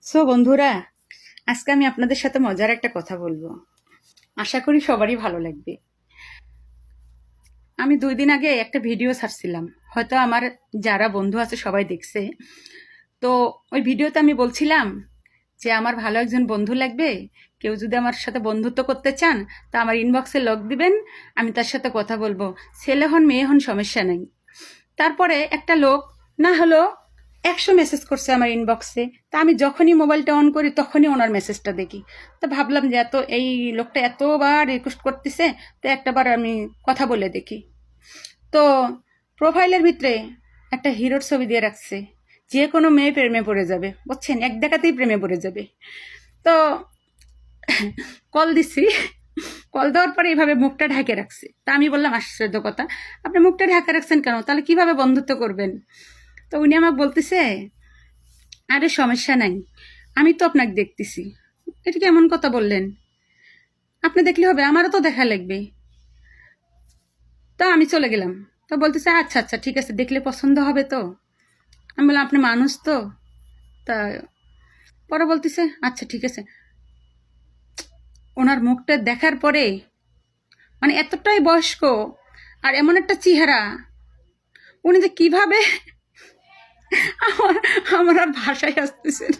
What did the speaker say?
So বন্ধুরা, আজকে আমি আপনাদের সাথে মজার একটা কথা বলবো। আশা করি সবারই ভালো লাগবে। আমি 2 দিন আগে একটা ভিডিও ছাড়ছিলাম, হয়তো আমার যারা বন্ধু আছে সবাই দেখছে। তো ওই ভিডিওতে আমি বলছিলাম যে আমার ভালো একজন বন্ধু লাগবে, কেউ যদি আমার সাথে বন্ধুত্ব করতে চান তা আমার ইনবক্সে লগ দিবেন, আমি তার সাথে কথা বলবো। ছেলে হন মেয়ে হন সমস্যা নেই। তারপরে একটা লোক না হলো 100 মেসেজ করছে আমার ইনবক্সে। তা আমি যখনই মোবাইলটা অন করি তখনই ওনার মেসেজটা দেখি। তো ভাবলাম যে এই লোকটা এতবার রিকোয়েস্ট করতেছে, তো একটাবার আমি কথা বলে দেখি। তো প্রোফাইলের ভিতরে একটা হিরোর ছবি দিয়ে রাখছে, যে কোনো মেয়ে প্রেমে পড়ে যাবে, বুঝছেন, এক দেখাতেই প্রেমে পড়ে যাবে। তো কল দিছি, কল দেওয়ার পরে এইভাবে মুখটা ঢেকে রাখছে। তা আমি বললাম আশ্চর্য কথা, আপনি মুখটা ঢেকে রাখছেন কেন, তাহলে কিভাবে বন্ধুত্ব করবেন? তো উনি আমাকে বলতেছে, আরে সমস্যা নাই, আমি তো আপনাকে দেখতেছি। এটা কেমন কথা বললেন? আপনি দেখলে হবে, আমারও তো দেখা লাগবে। তা আমি চলে গেলাম। তো বলতেছে আচ্ছা আচ্ছা ঠিক আছে, দেখলে পছন্দ হবে তো। আমি বললাম আপনি মানুষ তো। তা পরে বলতেছে আচ্ছা ঠিক আছে। ওনার মুখটা দেখার পরে মানে এতটাই বয়স্ক আর এমন একটা চেহারা, উনি যে কিভাবে আমার আমার আর ভাষায় আসতেছে না।